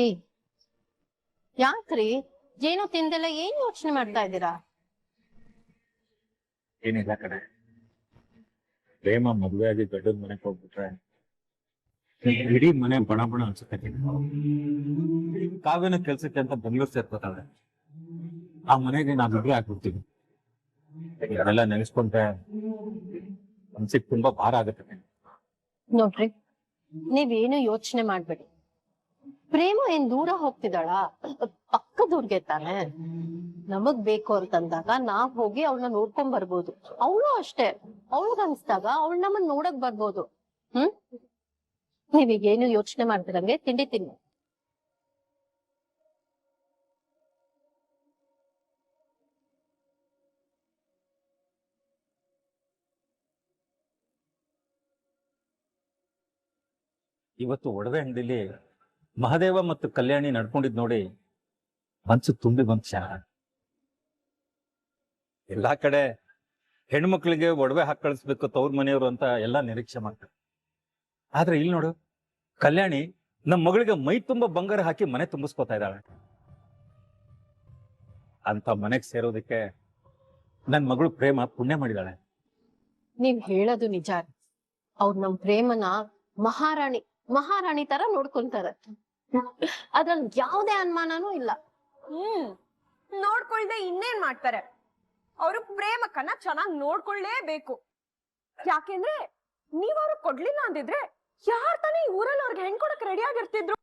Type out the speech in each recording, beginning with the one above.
ಏ ಯಾಕ್ರಿ ಏನು ತಿಂದೆಲ್ಲ ಏನ್ ಯೋಚನೆ ಮಾಡ್ತಾ ಇದ್ದೀರಾ? ಏನಿಲ್ಲ ಕಡೆ, ಪ್ರೇಮ ಮದುವೆ ಆಗಿ ಗಡ್ಡದ ಮನೆಗೆ ಹೋಗ್ಬಿಟ್ರೆ ಇಡೀ ಮನೆ ಬಣ ಬಣ ಅನ್ಸುತ್ತೆ. ಕಾವ್ಯನ ಕೆಲ್ಸಕ್ಕೆ ಅಂತ ಬೆಂಗಳೂರು ಸೇರ್ಕೋತಾಳೆ. ಆ ಮನೆಗೆ ನಾವಿಬ್ರೇ ಆಗ್ಬಿಡ್ತೀವಿ. ಇದೆಲ್ಲ ನೆನೆಸ್ಕೊಂಡ್ರೆ ಮನ್ಸಿಗೆ ತುಂಬಾ ಭಾರ ಆಗುತ್ತೆ. ನೋಡ್ರಿ, ನೀವೇನು ಯೋಚನೆ ಮಾಡ್ಬೇಡಿ. ಪ್ರೇಮ ಏನ್ ದೂರ ಹೋಗ್ತಿದ್ದಾಳ? ಪಕ್ಕದೂರ್ಗೆ ತಾನೆ. ನಮಗ್ ಬೇಕು ಅಂತಂದಾಗ ನಾವ್ ಹೋಗಿ ಅವಳನ್ನ ನೋಡ್ಕೊಂಡ್ ಬರ್ಬೋದು. ಅವಳು ಅಷ್ಟೇ, ಅವಳಗನ್ಸ್ದಾಗ ಅವಳು ನಮ್ಮನ್ನ ನೋಡಕ್ ಬರ್ಬೋದು. ನೀವೀಗೇನು ಯೋಚನೆ ಮಾಡ್ತಿರಂಗೆ ತಿಂಡಿ ತಿನ್ನಿ. ಇವತ್ತು ಒಡವೆ ಅಂಗಡಿಲಿ ಮಹದೇವ ಮತ್ತು ಕಲ್ಯಾಣಿ ನಡ್ಕೊಂಡಿದ್ ನೋಡಿ ಮನ್ಸು ತುಂಬಿ ಬಂತ. ಎಲ್ಲಾ ಕಡೆ ಹೆಣ್ಮಕ್ಳಿಗೆ ಒಡವೆ ಹಾಕಿ ಕಳಿಸ್ಬೇಕು ತವ್ರ ಮನೆಯವರು ಅಂತ ಎಲ್ಲಾ ನಿರೀಕ್ಷೆ ಮಾಡ್ತಾರೆ. ಆದ್ರೆ ಇಲ್ಲಿ ನೋಡು, ಕಲ್ಯಾಣಿ ನಮ್ಮ ಮಗಳಿಗೆ ಮೈ ತುಂಬಾ ಬಂಗಾರ ಹಾಕಿ ಮನೆ ತುಂಬಿಸ್ಕೊತಾ ಇದ್ದಾಳೆ. ಅಂತ ಮನೆಗ್ ಸೇರೋದಕ್ಕೆ ನನ್ ಮಗಳು ಪ್ರೇಮ ಪುಣ್ಯ ಮಾಡಿದಾಳೆ. ನೀವ್ ಹೇಳೋದು ನಿಜ. ಅವ್ರು ನಮ್ ಪ್ರೇಮನ ಮಹಾರಾಣಿ ತರ ನೋಡ್ಕೊಂತಾರೆ. ಅದ್ರಲ್ಲಿ ಯಾವುದೇ ಅನುಮಾನನೂ ಇಲ್ಲ. ನೋಡ್ಕೊಳ್ದೆ ಇನ್ನೇನ್ ಮಾಡ್ತಾರೆ? ಅವರು ಪ್ರೇಮಕ್ಕನ್ನ ಚೆನ್ನಾಗ್ ನೋಡ್ಕೊಳ್ಳೇಬೇಕು. ಯಾಕೆಂದ್ರೆ ನೀವ್ ಅವ್ರು ಕೊಡ್ಲಿಲ್ಲ ಅಂದಿದ್ರೆ ಯಾರ್ ತಾನೇ ಈ ಊರಲ್ಲಿ ಅವ್ರಿಗೆ ಹೆಣ್ ಕೊಡಕ್ ರೆಡಿ ಆಗಿರ್ತಿದ್ರು?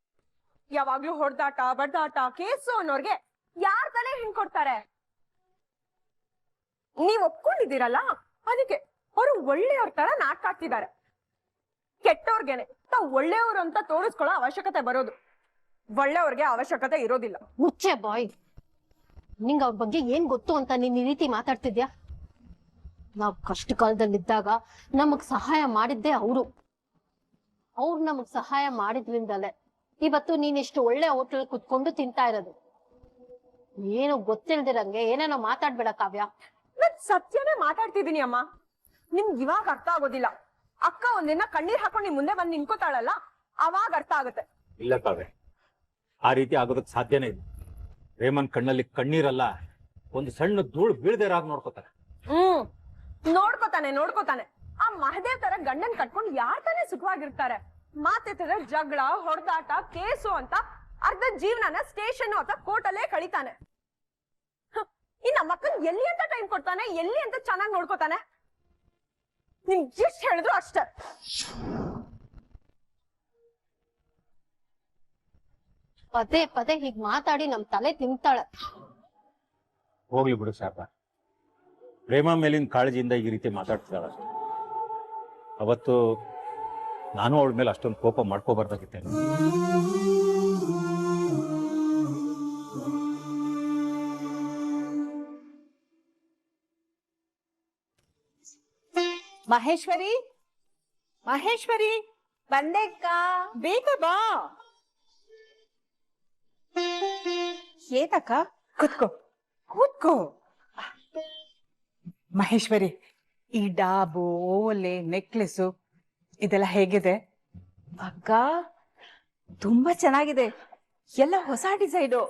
ಯಾವಾಗ್ಲೂ ಹೊಡ್ದಾಟ ಬಡ್ದಾಟ ಕೇಸು ಅನ್ನೋರ್ಗೆ ಯಾರ್ ತಾನೇ ಹೆಣ್ ಕೊಡ್ತಾರೆ? ನೀವ್ ಒಪ್ಕೊಂಡಿದ್ದೀರಲ್ಲ, ಅದಕ್ಕೆ ಅವರು ಒಳ್ಳೆಯವ್ರ ತರ ನಾಟಕ ಆಡ್ತಿದ್ದಾರೆ. ಕೆಟ್ಟವ್ರಿಗೆನೆ ತಾವ್ ಒಳ್ಳೆಯವ್ರು ಅಂತ ತೋರಿಸ್ಕೊಳ್ಳೋ ಅವಶ್ಯಕತೆ ಬರೋದು. ಒಳ್ಳೆಯವ್ರಿಗೆ ಅವಶ್ಯಕತೆ ಇರೋದಿಲ್ಲ. ಮುಚ್ಚೆ ಬಾಯ್. ನಿಂಗ ಅವ್ರ ಬಗ್ಗೆ ಏನ್ ಗೊತ್ತು ಅಂತ ನೀನ್ ಈ ರೀತಿ ಮಾತಾಡ್ತಿದ್ಯಾ? ನಾವ್ ಕಷ್ಟ ಕಾಲದಲ್ಲಿದ್ದಾಗ ನಮಗ್ ಸಹಾಯ ಮಾಡಿದ್ದೆ ಅವ್ರು ನಮಗ್ ಸಹಾಯ ಮಾಡಿದ್ರಿಂದಲೇ ಇವತ್ತು ನೀನ್ ಇಷ್ಟು ಒಳ್ಳೆ ಹೋಟೆಲ್ ಕುತ್ಕೊಂಡು ತಿಂತಾ ಇರೋದು. ಏನು ಗೊತ್ತಿಲ್ದಿರಂಗೆ ಏನೇನೋ ಮಾತಾಡ್ಬೇಡ ಕಾವ್ಯ. ನಾನ್ ಸತ್ಯನೇ ಮಾತಾಡ್ತಿದೀನಿ ಅಮ್ಮ. ನಿಮ್ಗೆ ಇವಾಗ ಅರ್ಥ ಆಗೋದಿಲ್ಲ. ಅಕ್ಕ ಒಂದಿನ ಕಣ್ಣೀರ್ ಹಾಕೊಂಡು ನಿಮ್ ಮುಂದೆ ಬಂದ್ ನಿಂತ್ಕೋತಾಳಲ್ಲ, ಅವಾಗ ಅರ್ಥ ಆಗುತ್ತೆ. ಇಲ್ಲ ಕಾವ್ಯ, ಆ ರೀತಿ ಆಗೋದಕ್ಕೆ ಸಾಧ್ಯನೇ ಇಲ್ಲ. ಪ್ರೇಮನ್ ಕಣ್ಣಲ್ಲಿ ಕಣ್ಣೀರಲ್ಲ, ಒಂದು ಸಣ್ಣ ಧೂಳು ಬೀಳ್ದೇರಾಗ ನೋಡ್ಕೋತಾನೆ. ನೋಡ್ಕೋತಾನೆ. ಆ ಮಹದೇವ್ ತರ ಗಂಡನ್ ಕಟ್ಕೊಂಡು ಯಾರ್ ತಾನೇ ಸುಖವಾಗಿರ್ತಾರೆ? ಮಾತೆತ್ತಿದ್ರೆ ಜಗಳ, ಹೊಡೆದಾಟ, ಕೇಸು ಅಂತ ಅರ್ಧ ಜೀವನನ ಸ್ಟೇಷನ್ ಅಥವಾ ಕೋರ್ಟಲ್ಲೇ ಕಳೀತಾನೆ. ಇನ್ನ ಮಕ್ಕನ್ ಎಲ್ಲಿ ಅಂತ ಟೈಮ್ ಕೊಡ್ತಾನೆ, ಎಲ್ಲಿ ಅಂತ ಚೆನ್ನಾಗಿ ನೋಡ್ಕೋತಾನೆ? ನಿಮ್ ಎಷ್ಟ್ ಹೇಳಿದ್ರು ಅಷ್ಟೇ. ಪದೇ ಹೀಗ್ ಮಾತಾಡಿ ನಮ್ ತಲೆ ತಿಂತಾಳೆ. ಹೋಗ್ಲಿ ಬಿಡು ಸಾಕ. ಪ್ರೇಮ ಮೇಲಿನ ಕಾಳಜಿಯಿಂದ ಈ ರೀತಿ ಮಾತಾಡ್ತಿದ್ದಾಳ. ಅವತ್ತು ನಾನು ಅವಳ ಮೇಲೆ ಅಷ್ಟೊಂದು ಕೋಪ ಮಾಡ್ಕೋಬಾರ್ದಾಗಿತ್ತೇನೆ. ಮಹೇಶ್ವರಿ ಬಂದೇಕ್ಕ, ಬೇಗ ಬಾ. ಏನಕ್ಕ? ಕೂತ್ಕೋ. ಮಹೇಶ್ವರಿ, ಈ ಡಾಬು, ಓಲೆ, ನೆಕ್ಲೆಸು ಇದೆಲ್ಲ ಹೇಗಿದೆ? ಅಕ್ಕ ತುಂಬಾ ಚೆನ್ನಾಗಿದೆ, ಎಲ್ಲ ಹೊಸ ಡಿಸೈನು.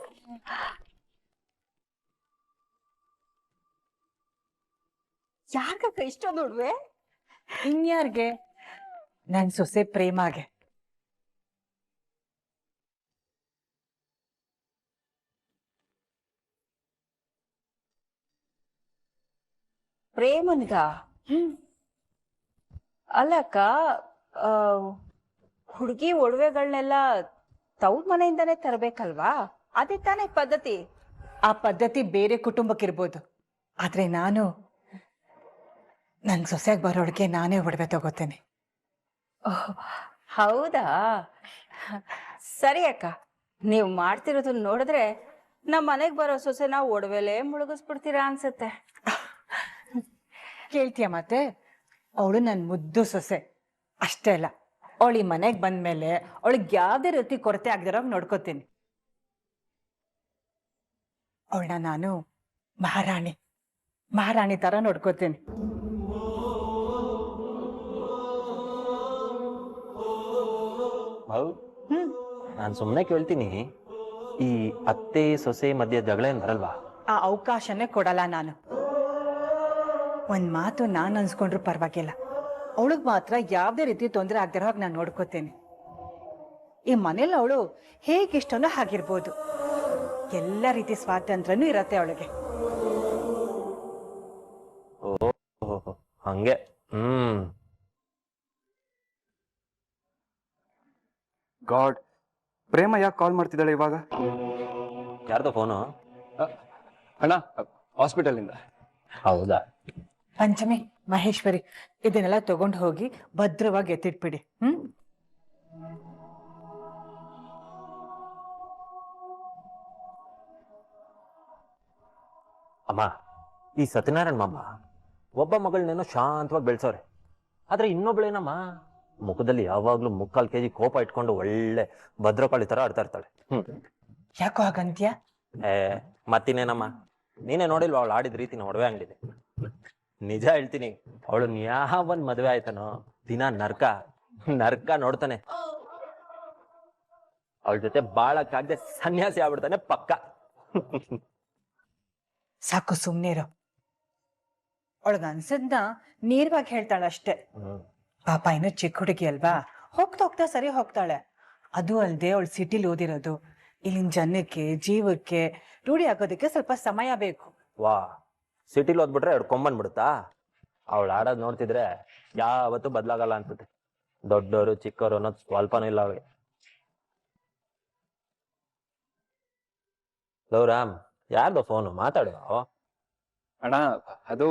ಯಾಕಕ್ಕ ಇಷ್ಟೊಂದು ಉಡ್ವೆ? ಇನ್ಯಾರ್ಗೆ? ನನ್ ಸೊಸೆ ಪ್ರೇಮಾಗೆ. ಪ್ರೇಮನ್ಗ? ಅಲ್ಲಕ್ಕ, ಹುಡುಗಿ ಒಡವೆಗಳನ್ನೆಲ್ಲ ತವ್ರ ಮನೆಯಿಂದಾನೇ ತರಬೇಕಲ್ವಾ? ಅದೇ ತಾನೇ ಪದ್ಧತಿ. ಆ ಪದ್ಧತಿ ಬೇರೆ ಕುಟುಂಬಕ್ಕಿರ್ಬೋದು, ಆದ್ರೆ ನಾನು ನನ್ ಸೊಸೆಗೆ ಬರೋಳಿಗೆ ನಾನೇ ಒಡವೆ ತಗೋತೇನೆ. ಹೌದಾ? ಸರಿ ಅಕ್ಕ, ನೀವು ಮಾಡ್ತಿರೋದನ್ನ ನೋಡಿದ್ರೆ ನಮ್ಮ ಮನೆಗ್ ಬರೋ ಸೊಸೆ ನಾವು ಒಡವೆಲೆ ಮುಳುಗಿಸ್ಬಿಡ್ತೀರಾ ಅನ್ಸುತ್ತೆ. ಕೇಳ್ತೀಯ ಮತ್ತೆ? ಅವಳು ನನ್ ಮುದ್ದು ಸೊಸೆ ಅಷ್ಟೇ ಅಲ್ಲ, ಅವಳು ಈ ಮನೆಗ್ ಬಂದ್ಮೇಲೆ ಅವಳಿಗೆ ಯಾವ್ದೇ ರೀತಿ ಕೊರತೆ ಆಗದಿರೋ ನೋಡ್ಕೋತೀನಿ. ಅವಳನ್ನ ನಾನು ಮಹಾರಾಣಿ ತರ ನೋಡ್ಕೋತೀನಿ. ನಾನು ಸುಮ್ಮನೆ ಕೇಳ್ತೀನಿ, ಈ ಅತ್ತೆ ಸೊಸೆ ಮಧ್ಯೆ ಜಗಳ ಏನು ಬರಲ್ವಾ? ಆ ಅವಕಾಶನೇ ಕೊಡಲ್ಲ ನಾನು. ಒಂದ್ ಮಾತು ನಾನು ಅನ್ಸ್ಕೊಂಡ್ರು ಪರವಾಗಿಲ್ಲ, ಅವಳಿಗೆ ಮಾತ್ರ ಯಾವುದೇ ರೀತಿ ತೊಂದರೆ ಆಗದಿರೋ ಹಾಗೆ ನಾನು ನೋಡ್ಕೋತೇನೆ. ಈ ಮನೇಲಿ ಅವಳು ಹೇಗಿಷ್ಟನೋ ಹಾಗಿರ್ಬೋದು, ಎಲ್ಲ ರೀತಿ ಸ್ವಾತಂತ್ರ್ಯನೂ ಇರತ್ತೆ ಅವಳಿಗೆ. ಓಹೋ, ಹಂಗೆ. ಗಾಡ್, ಪ್ರೇಮ ಯಾಕೆ ಕಾಲ್ ಮಾಡ್ತಿದ್ದಾಳೆ ಇವಾಗ? ಯಾರ್ದು ಫೋನು? ಅಣ್ಣ, ಹಾಸ್ಪಿಟಲಿಂದ. ಹೌದಾ? ಪಂಚಮಿ, ಮಹೇಶ್ವರಿ, ಇದನ್ನೆಲ್ಲ ತಗೊಂಡು ಹೋಗಿ ಭದ್ರವಾಗಿ ಎತ್ತಿಟ್ಬಿಡಿ. ಅಮ್ಮ, ಈ ಸತ್ಯನಾರಾಯಣ ಮಾಮ ಒಬ್ಬ ಮಗಳನ್ನೇನೋ ಶಾಂತವಾಗಿ ಬೆಳೆಸೋರೆ, ಆದ್ರೆ ಇನ್ನೊಬ್ಳೇನಮ್ಮ ಮುಖದಲ್ಲಿ ಯಾವಾಗ್ಲೂ 3/4 kg ಕೋಪ ಇಟ್ಕೊಂಡು ಒಳ್ಳೆ ಭದ್ರಕಾಳಿ ತರ ಆಡ್ತಾ ಇರ್ತಾಳೆ. ಯಾಕೋ ಹಾಗಂತ್ಯ? ಮತ್ತಿನೇನಮ್ಮ, ನೀನೇ ನೋಡಿಲ್ವಾ ಅವಳು ಆಡಿದ ರೀತಿನ ಒಡವೆ ಅಂಗಡಿದೆ. ನಿಜ ಹೇಳ್ತೀನಿ, ಅವಳು ಯಾವನ್ ಮದ್ವೆ ಆಯ್ತಾನೋ ದಿನ ನರ್ಕ ನೋಡ್ತಾನೆ. ಅವಳ ಜೊತೆ ಬಾಳಕ್ಕಾಗದೆ ಸನ್ಯಾಸಿ ಆಗ್ಬಿಡ್ತಾನೆ ಪಕ್ಕ. ಸಾಕು, ಸುಮ್ನಿರೋ. ಅವಳಿಗೆ ಅನ್ಸದ್ನ ನೇರವಾಗಿ ಹೇಳ್ತಾಳಷ್ಟೇ. ಪಾಪ ಇನ್ನು ಚಿಕ್ಕ ಹುಡುಗಿ ಅಲ್ವಾ, ಹೋಗ್ತಾ ಹೋಗ್ತಾ ಸರಿ ಹೋಗ್ತಾಳೆ. ಅದು ಅಲ್ಲದೆ ಅವಳು ಸಿಟಿಲಿ ಓದಿರೋದು, ಇಲ್ಲಿನ ಜನಕ್ಕೆ ಜೀವಕ್ಕೆ ರೂಢಿ ಆಗೋದಕ್ಕೆ ಸ್ವಲ್ಪ ಸಮಯ ಬೇಕು. ವಾ, ಸಿಟಿಲಿ ಓದ್ಬಿಟ್ರೆ 2 ಕೊಂಬನ್ಬಿಡುತ್ತಾ? ಅವಳು ಆಡೋದ್ ನೋಡ್ತಿದ್ರೆ ಯಾವತ್ತೂ ಬದ್ಲಾಗಲ್ಲ ಅನ್ಸುತ್ತೆ. ದೊಡ್ಡವರು ಚಿಕ್ಕವರು ಅನ್ನೋದು ಸ್ವಲ್ಪನೂ ಇಲ್ಲ ಅವಳಿಗೆ. ಲವ್ರಾಮ್, ಯಾರ್ದು ಫೋನು? ಮಾತಾಡು. ಅಣ್ಣ, ಅದು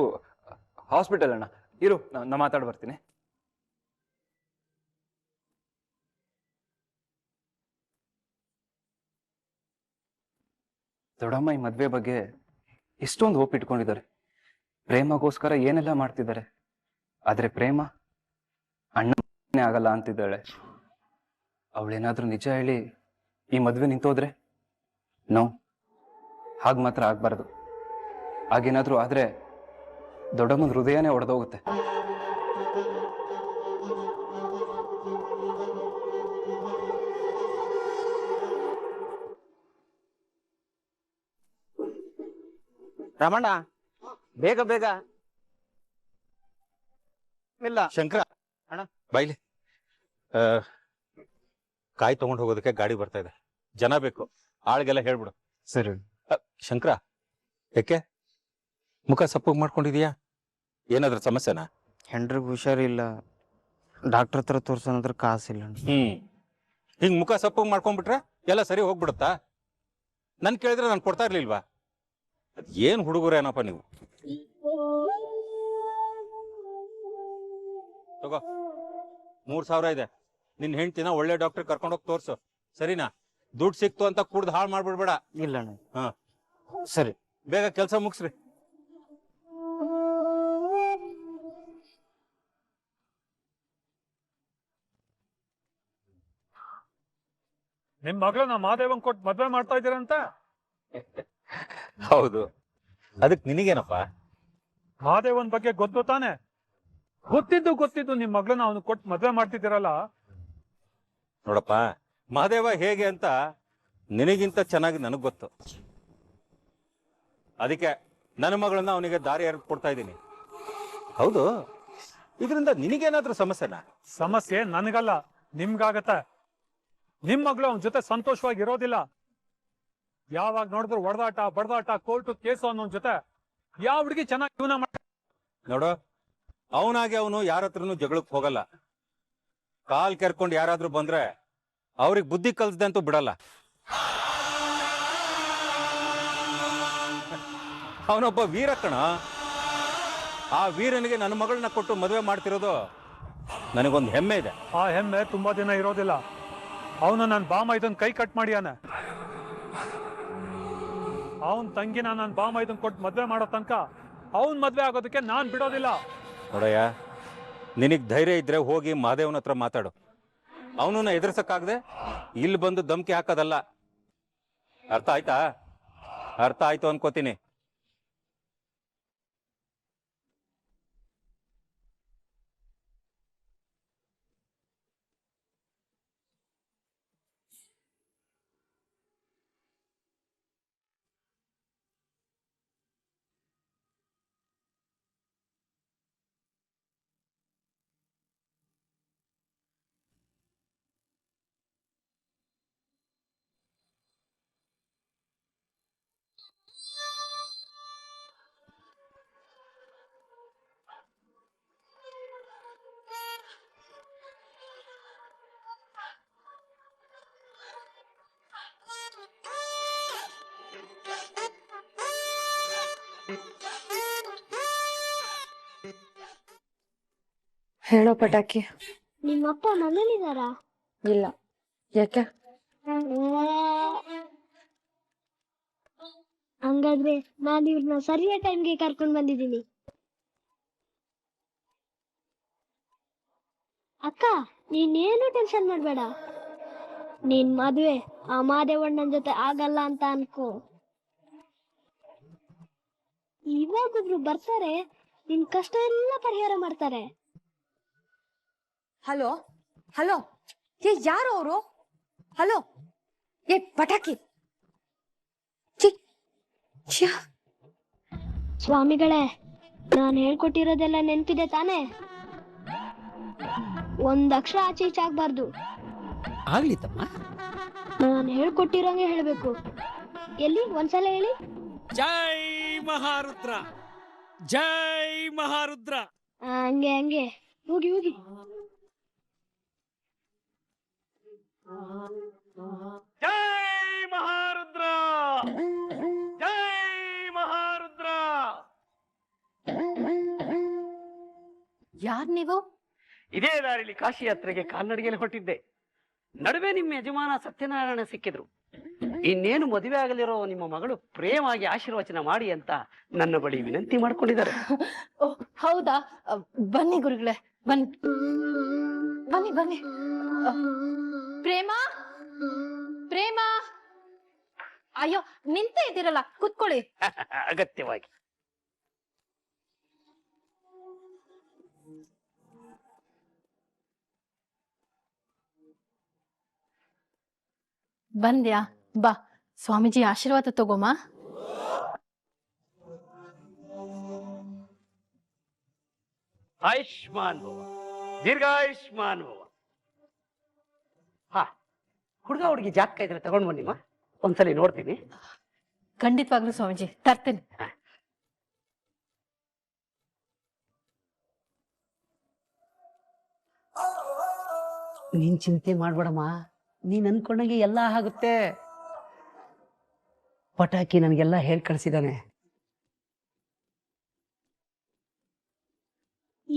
ಹಾಸ್ಪಿಟಲ್ ಅಣ್ಣ. ಇರು, ನಾ ಮಾತಾಡ್ ಬರ್ತೀನಿ. ದೊಡ್ಡಮ್ಮ ಈ ಮದ್ವೆ ಬಗ್ಗೆ ಎಷ್ಟೊಂದು ಹೋಪ್ ಇಟ್ಕೊಂಡಿದ್ದಾರೆ. ಪ್ರೇಮಗೋಸ್ಕರ ಏನೆಲ್ಲ ಮಾಡ್ತಿದ್ದಾರೆ. ಆದ್ರೆ ಪ್ರೇಮ ಅಣ್ಣನೇ ಆಗಲ್ಲ ಅಂತಿದ್ದಾಳೆ. ಅವಳೇನಾದ್ರೂ ನಿಜ ಹೇಳಿ ಈ ಮದ್ವೆ ನಿಂತೋದ್ರೆ? ನೋ, ಹಾಗೆ ಮಾತ್ರ ಆಗ್ಬಾರ್ದು. ಹಾಗೇನಾದ್ರೂ ಆದ್ರೆ ದೊಡ್ಡಮ್ಮನ ಹೃದಯನೇ ಒಡೆದೋಗುತ್ತೆ. ರಮಣ್ಣ, ಬೇಗ ಬೇಗ ಇಲ್ಲ. ಶಂಕರ ಅಣ್ಣ, ಬೈಲಿ. ಕಾಯಿ ತಗೊಂಡು ಹೋಗೋದಕ್ಕೆ ಗಾಡಿ ಬರ್ತಾ ಇದೆ, ಜನ ಬೇಕು. ಆಳ್ಗೆಲ್ಲ ಹೇಳ್ಬಿಡು. ಸರಿ. ಶಂಕರ, ಯಾಕೆ ಮುಖ ಸಪ್ಪಗೆ ಮಾಡ್ಕೊಂಡಿದೀಯಾ? ಏನಾದ್ರೂ ಸಮಸ್ಯೆನಾ? ಹೆಂಡ್ರಿಗೆ ಹುಷಾರಿಲ್ಲ, ಡಾಕ್ಟರ್ ಹತ್ರ ತೋರ್ಸೋನಂದ್ರೆ ಕಾಸಿಲ್ಲ. ಹಿಂಗ್ ಮುಖ ಸಪ್ಪಗೆ ಮಾಡ್ಕೊಂಡ್ಬಿಟ್ರೆ ಎಲ್ಲ ಸರಿ ಹೋಗ್ಬಿಡುತ್ತಾ? ನನ್ ಕೇಳಿದ್ರೆ ನಾನು ಕೊಡ್ತಾ ಇರ್ಲಿಲ್ವಾ? ಏನ್ ಹುಡುಗರೇನಪ್ಪ ನೀವು. ತಗೋ, 3,000 ಇದೆ. ನಿನ್ ಹೆಂಡ್ತಿನ ಒಳ್ಳೆ ಡಾಕ್ಟರ್ ಕರ್ಕೊಂಡೋಗಿ ತೋರ್ಸು, ಸರಿನಾ? ದುಡ್ಡು ಸಿಕ್ತು ಅಂತ ಕುಡ್ದು ಹಾಳು ಮಾಡ್ಬಿಡ್ಬೇಡ. ಇಲ್ಲ ಹಾ ಸರಿ, ಬೇಗ ಕೆಲಸ ಮುಗಿಸ್ರಿ. ನಿಮ್ ಮಗಳನ್ನ ಮಾದೇವನ್ ಕೊಟ್ಟು ಮದ್ವೆ ಮಾಡ್ತಾ ಇದ್ದೀರಂತ? ಹೌದು, ಅದಕ್ ನಿನಗೇನಪ್ಪ? ಮಾದೇವನ್ ಬಗ್ಗೆ ಗೊತ್ತು ತಾನೆ? ಗೊತ್ತಿದ್ದು ನಿಮ್ ಮಗಳನ್ನ ಅವನು ಕೊಟ್ಟು ಮದ್ವೆ ಮಾಡ್ತಿದ್ದೀರಲ್ಲ. ನೋಡಪ್ಪ, ಮಹಾದೇವ ಹೇಗೆ ಅಂತ ನಿನಗಿಂತ ಚೆನ್ನಾಗಿ ನನಗ್ ಗೊತ್ತು. ಅದಕ್ಕೆ ನನ್ನ ಮಗಳನ್ನ ಅವನಿಗೆ ದಾರಿ ಎರೆದು ಕೊಡ್ತಾ ಇದ್ದೀನಿ. ಹೌದು, ಇದರಿಂದ ನಿನಗೇನಾದ್ರೂ ಸಮಸ್ಯೆನಾ? ಸಮಸ್ಯೆ ನನಗಲ್ಲ, ನಿಮ್ಗಾಗತ್ತೆ. ನಿಮ್ ಮಗಳು ಅವನ ಜೊತೆ ಸಂತೋಷವಾಗಿ ಇರೋದಿಲ್ಲ. ಯಾವಾಗ ನೋಡಿದ್ರು ಹೊಡೆದಾಟ, ಬಡದಾಟ, ಕೋರ್ಟು ಕೇಸು ಅನ್ನೋ ಜೊತೆ ಯಾವ ಹುಡುಗಿ ಚೆನ್ನಾಗಿ ಜೀವನ ಮಾಡ. ನೋಡು, ಅವನಾಗೆ ಅವನು ಯಾರ ಹತ್ರನು ಜಗಳಕ್ಕೆ ಹೋಗಲ್ಲ. ಕಾಲ್ ಕೆರ್ಕೊಂಡು ಯಾರಾದ್ರೂ ಬಂದ್ರೆ ಅವ್ರಿಗೆ ಬುದ್ಧಿ ಕಲ್ಸ್ದೆ ಅಂತೂ ಬಿಡಲ್ಲ. ಅವನೊಬ್ಬ ವೀರ ಕಣ. ಆ ವೀರನಿಗೆ ನನ್ನ ಮಗಳನ್ನ ಕೊಟ್ಟು ಮದುವೆ ಮಾಡ್ತಿರೋದು ನನಗೊಂದು ಹೆಮ್ಮೆ ಇದೆ. ಆ ಹೆಮ್ಮೆ ತುಂಬಾ ದಿನ ಇರೋದಿಲ್ಲ. ಅವನು ನನ್ನ ಬಾಮ ಇದನ್ ಕೈ ಕಟ್ ಮಾಡಿಯಾನೆ. ಅವನ್ ತಂಗಿನ ನನ್ನ ಬಾಮ ಇದನ್ ಕೊಟ್ಟು ಮದ್ವೆ ಮಾಡೋ ತನಕ ಅವನ್ ಮದ್ವೆ ಆಗೋದಕ್ಕೆ ನಾನ್ ಬಿಡೋದಿಲ್ಲ. ನೋಡಯ್ಯ, ನಿನಗ್ ಧೈರ್ಯ ಇದ್ರೆ ಹೋಗಿ ಮಹಾದೇವನ ಹತ್ರ ಮಾತಾಡು. ಅವನನ್ನ ಎದುರ್ಸಕ್ಕಾಗದೆ ಇಲ್ಲಿ ಬಂದು ಧಮ್ಕಿ ಹಾಕೋದಲ್ಲ. ಅರ್ಥ ಆಯ್ತಾ? ಅರ್ಥ ಆಯ್ತು ಅನ್ಕೋತೀನಿ. ಹೇಳೋ ಪಟಾಕಿ. ನಿಮ್ಮಪ್ಪ ಮನೇಲಿದಾರಾ? ಇಲ್ಲ, ಯಾಕೆ? ಹಂಗಾದ್ರೆ ನಾನು ಇವ್ರನ್ನ ಸರಿಯಾದ ಟೈಮ್ಗೆ ಕರ್ಕೊಂಡ್ ಬಂದಿದ್ದೀನಿ. ಅಕ್ಕ, ನೀನೇನು ಟೆನ್ಷನ್ ಮಾಡ್ಬೇಡ. ನಿನ್ ಮದ್ವೆ ಆ ಮಾದೇವಣ್ಣನ ಜೊತೆ ಆಗಲ್ಲ ಅಂತ ಅನ್ಕೋ. ಇವಾಗೊಬ್ರು ಬರ್ತಾರೆ, ನಿನ್ ಕಷ್ಟ ಎಲ್ಲ ಪರಿಹಾರ ಮಾಡ್ತಾರೆ. ಹಲೋ ಹಲೋ, ಯಾರು ಅವರು? ಹಲೋ, ಪಟಾಕಿ. ಸ್ವಾಮಿಗಳೇ, ನಾನು ಹೇಳ್ಕೊಟ್ಟಿರೋದೆಲ್ಲ ನೆನ್ಪಿದೆ ತಾನೇ? ಒಂದ್ ಅಕ್ಷರ ಆಚೆ ಈಚೆ ಆಗ್ಬಾರ್ದು. ಆಗ್ಲಿ ತಮ್ಮ. ನಾನು ಹೇಳ್ಕೊಟ್ಟಿರೋಂಗೆ ಹೇಳ್ಬೇಕು. ಎಲ್ಲಿ ಒಂದ್ಸಲ ಹೇಳಿ. ಜೈ ಮಹಾರುದ್ರ, ಜೈ ಮಹಾರುದ್ರ. ಹಂಗೆ ಹಂಗೆ, ಹೋಗಿ ಹೋಗಿ. ಜೈ ಮಹಾರುದ್ರ, ಜೈ ಮಹಾರುದ್ರ. ಯಾರ್ ನೀವು? ಇದೇ ದಾರಿಲಿ ಕಾಶಿ ಯಾತ್ರೆಗೆ ಕಾಲ್ನಡಿಗೆಯಲ್ಲಿ ಹೊರಟಿದ್ದೆ. ನಡುವೆ ನಿಮ್ಮ ಯಜಮಾನ ಸತ್ಯನಾರಾಯಣ ಸಿಕ್ಕಿದ್ರು. ಇನ್ನೇನು ಮದುವೆ ಆಗಲಿರೋ ನಿಮ್ಮ ಮಗಳು ಪ್ರೇಮಾಗಿ ಆಶೀರ್ವಚನ ಮಾಡಿ ಅಂತ ನನ್ನ ಬಳಿ ವಿನಂತಿ ಮಾಡ್ಕೊಂಡಿದ್ದಾರೆ. ಹೌದಾ? ಬನ್ನಿ ಗುರುಗಳೇ, ಬನ್ನಿ ಬನ್ನಿ ಬನ್ನಿ. ಪ್ರೇಮ, ಪ್ರೇಮ, ಅಯ್ಯೋ ನಿಂತೇ ಇದ್ದೀರಲ್ಲ, ಕುತ್ಕೊಳ್ಳಿ. ಅಗತ್ಯವಾಗಿ. ಬಂದ್ಯಾ? ಬಾ, ಸ್ವಾಮೀಜಿ ಆಶೀರ್ವಾದ ತಗೋಮ. ಆಯುಷ್ಮಾನ್ ಭವ, ದೀರ್ಘಾಯುಷ್ಮಾನ್ ಭವ. ಹಾ, ಹುಡುಗ ಹುಡುಗಿ ಜಾತಕ ಇದ್ರೆ ತಗೊಂಡ್ ಬನ್ನಿಮ್ಮ, ಒಂದ್ಸಲಿ ನೋಡ್ತೀನಿ. ಖಂಡಿತವಾಗ್ಲೂ ಸ್ವಾಮೀಜಿ, ತರ್ತೇನೆ. ನೀನ್ ಚಿಂತೆ ಮಾಡ್ಬೇಡಮ್ಮ, ನೀನ್ ಅನ್ಕೊಂಡಂಗೆ ಎಲ್ಲ ಆಗುತ್ತೆ. ಪಟಾಕಿ ನನಗೆಲ್ಲ ಹೇಳ್ ಕಳ್ಸಿದಾನೆ.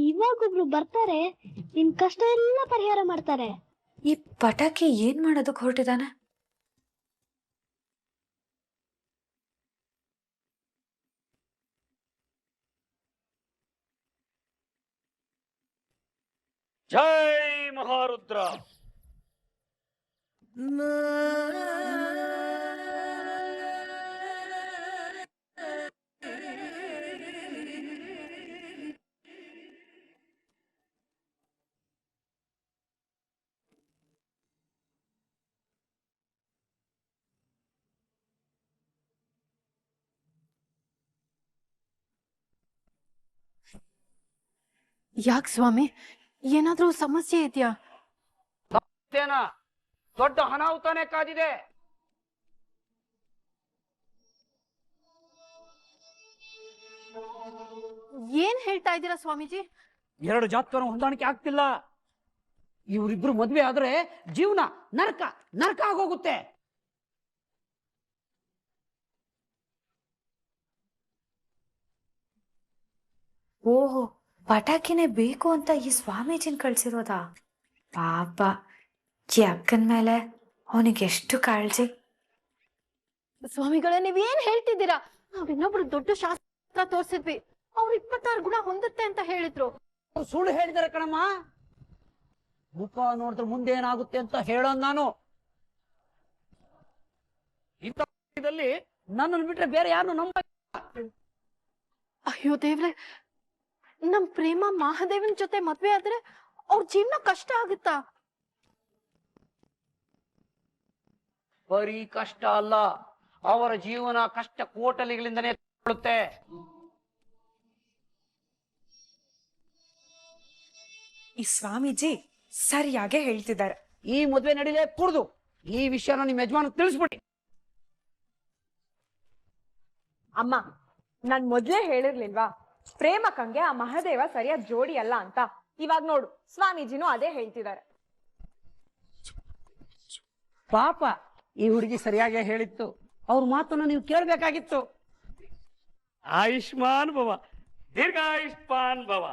ಇವಾಗೊಬ್ರು ಬರ್ತಾರೆ, ನಿನ್ ಕಷ್ಟ ಎಲ್ಲ ಪರಿಹಾರ ಮಾಡ್ತಾರೆ. ಈ ಪಟಾಕಿ ಏನ್ ಮಾಡೋದಕ್ ಹೊರಟಿದಾನೆ? ಜೈ ಮಹಾರುದ್ರ. ಯಾಕೆ ಸ್ವಾಮಿ, ಏನಾದ್ರೂ ಸಮಸ್ಯೆ ಇದೆಯಾ? ದೊಡ್ಡ ಅನಾಹುತನೇ ಕಾದಿದೆ. ಏನ್ ಹೇಳ್ತಾ ಇದ್ದೀರಾ ಸ್ವಾಮೀಜಿ? ಎರಡು ಜಾತಕನ ಹೊಂದಾಣಿಕೆ ಆಗ್ತಿಲ್ಲ. ಇವರಿಬ್ರು ಮದ್ವೆ ಆದ್ರೆ ಜೀವನ ನರಕ ನರಕ ಆಗೋಗುತ್ತೆ. ಓಹೋ, ಪಟಾಕಿನೇ ಬೇಕು ಅಂತ ಈ ಸ್ವಾಮೀಜಿನ ಕಳ್ಸಿರೋದಾ? ಪಾಪ, ಈ ಅಕ್ಕನ ಮೇಲೆ ಅವನಿಗೆ ಎಷ್ಟು ಕಾಳಜಿ. ಸ್ವಾಮಿಗಳೇ, ನೀವೇನ್ ಹೇಳ್ತಿದ್ದೀರಾ? ನಾವ್ ಇನ್ನೊಬ್ರು ದೊಡ್ಡ ಶಾಸ್ತ್ರ ತೋರ್ಸಿದ್ವಿ, ಅವ್ರು 26 ಗುಣ ಹೊಂದುತ್ತೆ ಅಂತ ಹೇಳಿದ್ರು. ಸುಳ್ಳು ಹೇಳಿದಾರೆ ಕಣಮ್ಮ. ಮುಖ ನೋಡಿದ್ರೆ ಮುಂದೆ ಏನಾಗುತ್ತೆ ಅಂತ ಹೇಳೋನ್ ನಾನು. ಇಂಥಲ್ಲಿ ನನ್ನನ್ನು ಬಿಟ್ರೆ ಬೇರೆ ಯಾರು ನಂಬ. ಅಯ್ಯೋ ದೇವ್ರೆ, ನಮ್ ಪ್ರೇಮ ಮಹಾದೇವನ್ ಜೊತೆ ಮದ್ವೆ ಆದ್ರೆ ಅವ್ರ ಜೀವನ ಕಷ್ಟ ಆಗುತ್ತಾ? ಬರೀ ಕಷ್ಟ ಅಲ್ಲ, ಅವರ ಜೀವನ ಕಷ್ಟ ಕೋಟಲಿಗಳಿಂದನೇ ಕೊಡುತ್ತೆ. ಈ ಸ್ವಾಮೀಜಿ ಸರಿಯಾಗೆ ಹೇಳ್ತಿದ್ದಾರೆ. ಈ ಮದುವೆ ನಡೀಲೇ ಕೂಡ್ದು ಈ ವಿಷಯನ ನಿಮ್ ಯಜಮಾನ ತಿಳಿಸ್ಬಿಡಿ. ಅಮ್ಮ, ನಾನ್ ಮೊದ್ಲೇ ಹೇಳಿರ್ಲಿಲ್ವಾ ಪ್ರೇಮಕ್ಕಂಗೆ ಆ ಮಹಾದೇವ ಸರಿಯಾದ ಜೋಡಿ ಅಲ್ಲ ಅಂತ? ಇವಾಗ ನೋಡು, ಸ್ವಾಮೀಜಿನೂ ಅದೇ ಹೇಳ್ತಿದ್ದಾರೆ. ಪಾಪ, ಈ ಹುಡುಗಿ ಸರಿಯಾಗಿ ಹೇಳಿತ್ತು. ಅವ್ರ ಮಾತನ್ನ ನೀವು ಕೇಳ್ಬೇಕಾಗಿತ್ತು. ಆಯುಷ್ಮಾನ್ ಭವ, ದೀರ್ಘಾಯುಷ್ಮಾನ್ ಭವ.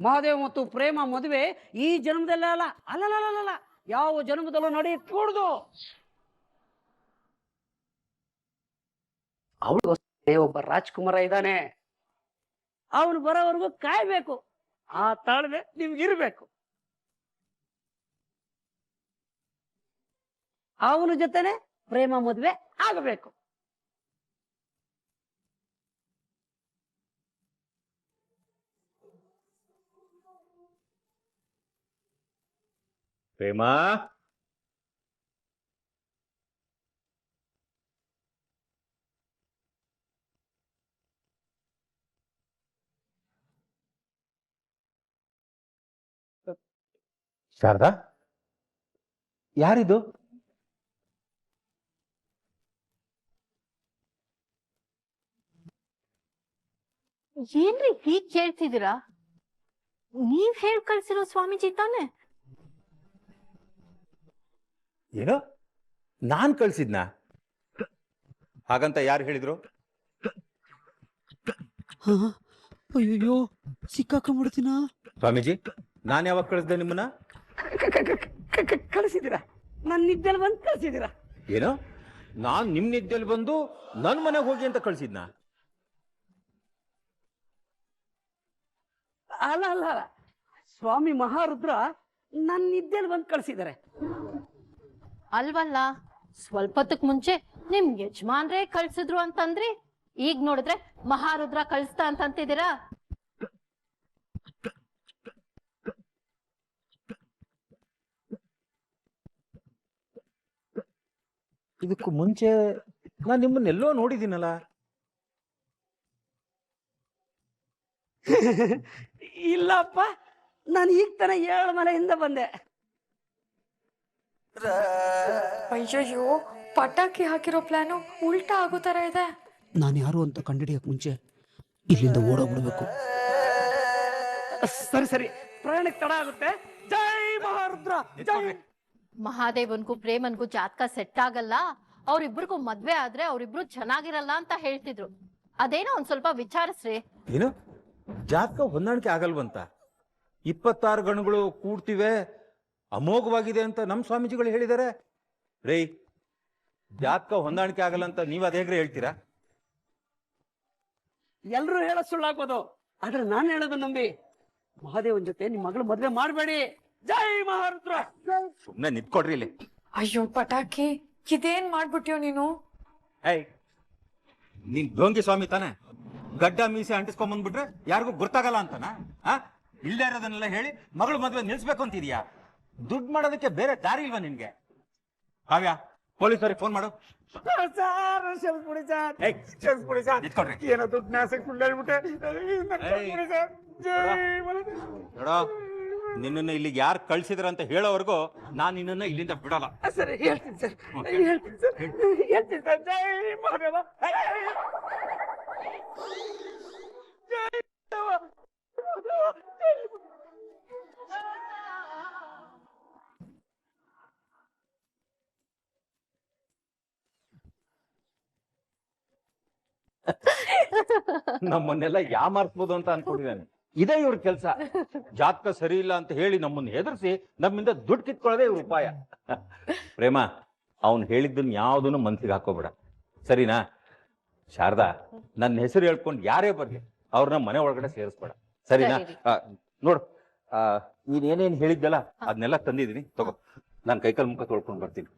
ಮಹಾದೇವ ಮತ್ತು ಪ್ರೇಮ ಮದುವೆ ಈ ಜನ್ಮದಲ್ಲ ಅಲ್ಲ, ಅಲ್ಲಲ್ಲ, ಯಾವ ಜನ್ಮದಲ್ಲೂ ನಡೆಯಕೂಡ್ದು. ಅವಳಿಗೋಸ್ಕರ ಒಬ್ಬ ರಾಜ್ಕುಮಾರ ಇದ್ದಾನೆ, ಅವನು ಬರೋವರೆಗೂ ಕಾಯ್ಬೇಕು. ಆ ತಾಳ್ಮೆ ನಿಮ್ಗಿರ್ಬೇಕು. ಅವನ ಜೊತೆನೆ ಪ್ರೇಮ ಮದುವೆ ಆಗಬೇಕು. ಪ್ರೇಮ, ಶಾರದಾ, ಯಾರಿದು? ಏನ್ರಿ ಹೀಗ್ ಕೇಳ್ತಿದ್ದೀರಾ? ನೀವ್ ಹೇಳ್ ಕಳ್ಸಿರೋ ಸ್ವಾಮೀಜಿ ತಾನೆ? ಏನೋ ನಾನ್ ಕಳ್ಸಿದ್ನ? ಹಾಗಂತ ಯಾರು ಹೇಳಿದ್ರು? ಅಯ್ಯೋ, ಸಿಕ್ಕಾಕೊಂಡ್ಬಿಡ್ತೀನ. ಸ್ವಾಮೀಜಿ, ನಾನ್ ಯಾವಾಗ ಕಳಿಸ್ದೆ ನಿಮ್ಮನ್ನ? ಕಳಿಸಿದ್ದೀರಾ? ನನ್ನ ನಿದ್ದೆಲ್ಲಿ ಬಂದು ಕಳಿಸಿದ್ದೀರಾ? ಏನೋ ನಾನ್ ನಿಮ್ ನಿದ್ದೆಲ್ಲಿ ಬಂದು ನನ್ ಮನೆಗೆ ಹೋಗಿ ಅಂತ ಕಳ್ಸಿದ್ನ? ಅಲ್ಲ, ಸ್ವಾಮಿ ಮಹಾರುದ್ರ ನನ್ನ ನಿದ್ದೆಲ್ಲಿ ಬಂದು ಕಳಿಸಿದ್ದಾರೆ. ಅಲ್ವಲ್ಲ, ಸ್ವಲ್ಪ ಹೊತ್ತಕ್ ಮುಂಚೆ ನಿಮ್ ಯಜಮಾನ್ರೇ ಕಳ್ಸಿದ್ರು ಅಂತಂದ್ರಿ, ಈಗ ನೋಡಿದ್ರೆ ಮಹಾರುದ್ರ ಕಳಿಸ್ತಾ ಅಂತಂತಿದ್ದೀರಾ? ಇದಕ್ಕೂ ಮುಂಚೆ ನಾನ್ ನಿಮ್ಮನ್ನೆಲ್ಲೋ ನೋಡಿದ್ದೀನಲ್ಲ. ಇಲ್ಲಪ್ಪ, ನಾನು ಈಗ ತಾನೇ 7 ಮಲೆಯಿಂದ ಬಂದೆ. ಅಯ್ಯಯ್ಯೋ, ಪಟಾಕಿ ಹಾಕಿರೋ ಪ್ಲಾನು ಉಲ್ಟಾ ಆಗೋ ತರ ಇದೆ. ನಾನು ಯಾರು ಅಂತ ಕಂಡಿಡಿಯಕ್ ಮುಂಚೆ ಇಲ್ಲಿಂದ ಓಡೋಗ್ಬಿಡ್ಬೇಕು. ಸರಿ, ಪ್ರಯಾಣಕ್ಕೆ ತಡ ಆಗುತ್ತೆ. ಜೈ ಮಹಾರುದ್ರ, ಜೈ. ಮಹಾದೇವನ್ಗೂ ಪ್ರೇಮನ್ಗೂ ಜಾತಕ ಸೆಟ್ ಆಗಲ್ಲ, ಅವ್ರಿಬ್ರಿಗೂ ಮದ್ವೆ ಆದ್ರೆ ಅವ್ರಿಬ್ರು ಚೆನ್ನಾಗಿರಲ್ಲ ಅಂತ ಹೇಳ್ತಿದ್ರು. ಅದೇನೋ ಒಂದ್ ಸ್ವಲ್ಪ ವಿಚಾರಿಸ್ರಿ. ಏನು ಜಾತಕ ಹೊಂದಾಣಿಕೆ ಆಗಲ್ವಂತ? 26 ಗಣಗಳು ಕೂಡ್ತಿವೆ, ಅಮೋಘವಾಗಿದೆ ಅಂತ ನಮ್ ಸ್ವಾಮೀಜಿಗಳು ಹೇಳಿದ್ದಾರೆ. ರೇ, ಜಾತಕ ಹೊಂದಾಣಿಕೆ ಆಗಲ್ಲ ಅಂತ ನೀವ್ ಅದ್ ಹೇಗ್ರೆ ಹೇಳ್ತೀರಾ? ಎಲ್ರು ಹೇಳೋ ಸುಳ್ಳಾಗ್ಬೋದು, ಆದ್ರೆ ನಾನು ಹೇಳೋದು ನಂಬಿ. ಮಹಾದೇವನ್ ಜೊತೆ ನಿಮ್ ಮಗಳು ಮದ್ವೆ ಮಾಡಬೇಡಿ. ಜೈ ಮಹಾರುದ್ರ. ಸುಮ್ನೆ ನಿಂತ್ಕೊಡ್ರಿ ಇಲ್ಲಿ. ಅಯ್ಯೋ ಪಟಾಕಿ, ಇದೇನ್ ಮಾಡ್ಬಿಟ್ಯೋ ನೀನು? ಏಯ್, ನೀನ್ ಡೋಂಗಿ ಸ್ವಾಮಿ ತಾನೆ? ಗಡ್ಡ ಮೀಸೆ ಅಂಟಿಸ್ಕೊಂಡ್ ಬಂದ್ಬಿಟ್ರೆ ಯಾರಿಗೂ ಗೊತ್ತಾಗಲ್ಲ ಅಂತನ? ಇಲ್ಲದೆ ಇರೋದನ್ನೆಲ್ಲ ಹೇಳಿ ಮಗಳು ಮದ್ವೆ ನಿಲ್ಸ್ಬೇಕು ಅಂತಿದ್ಯಾ? ದುಡ್ಡು ಮಾಡೋದಕ್ಕೆ ಬೇರೆ ದಾರಿ ಇಲ್ವಾ ನಿನ್ಗೆ? ಕಾವ್ಯ, ಪೊಲೀಸರಿಗೆ ಫೋನ್ ಮಾಡು. ಏನೋ ದುಡ್ಡು ನಾಸಕ್ ನೋಡೋ, ನಿನ್ನನ್ನು ಇಲ್ಲಿಗೆ ಯಾರು ಕಳ್ಸಿದ್ರ ಅಂತ ಹೇಳೋವರೆಗೂ ನಾನು ನಿನ್ನನ್ನು ಇಲ್ಲಿಂದ ಬಿಡಲ್ಲ. ಸರಿ, ಹೇಳ್ತೀನಿ ಸರ್. ಜೈ ಮಹಾದೇವ. ನಮ್ಮನ್ನೆಲ್ಲ ಯಾಮಾರಿಸ್ಬೋದು ಅಂತ ಅನ್ಕೊಂಡಿದ್ದಾನೆ. ಇದೇ ಇವ್ರ ಕೆಲಸ. ಜಾತಕ ಸರಿ ಇಲ್ಲ ಅಂತ ಹೇಳಿ ನಮ್ಮನ್ನ ಹೆದರ್ಸಿ ನಮ್ಮಿಂದ ದುಡ್ಡು ಕಿತ್ಕೊಳ್ಳೋದೇ ಇವ್ರ ಉಪಾಯ. ಪ್ರೇಮ, ಅವ್ನು ಹೇಳಿದ್ದನ್ನ ಯಾವ್ದನ್ನು ಮನ್ಸಿಗೆ ಹಾಕೋಬೇಡ, ಸರಿನಾ? ಶಾರದಾ, ನನ್ನ ಹೆಸರು ಹೇಳ್ಕೊಂಡು ಯಾರೇ ಬರ್ಲಿ ಅವ್ರನ್ನ ಮನೆ ಒಳಗಡೆ ಸೇರಿಸ್ಬೇಡ, ಸರಿನಾ? ನೋಡು, ನೀನ್ ಏನೇನ್ ಹೇಳಿದ್ದಲ್ಲ ಅದನ್ನೆಲ್ಲ ತಂದಿದ್ದೀನಿ, ತಗೋ. ನಾನು ಕೈಕಾಲು ಮುಖ ತೊಳ್ಕೊಂಡು ಬರ್ತೀನಿ.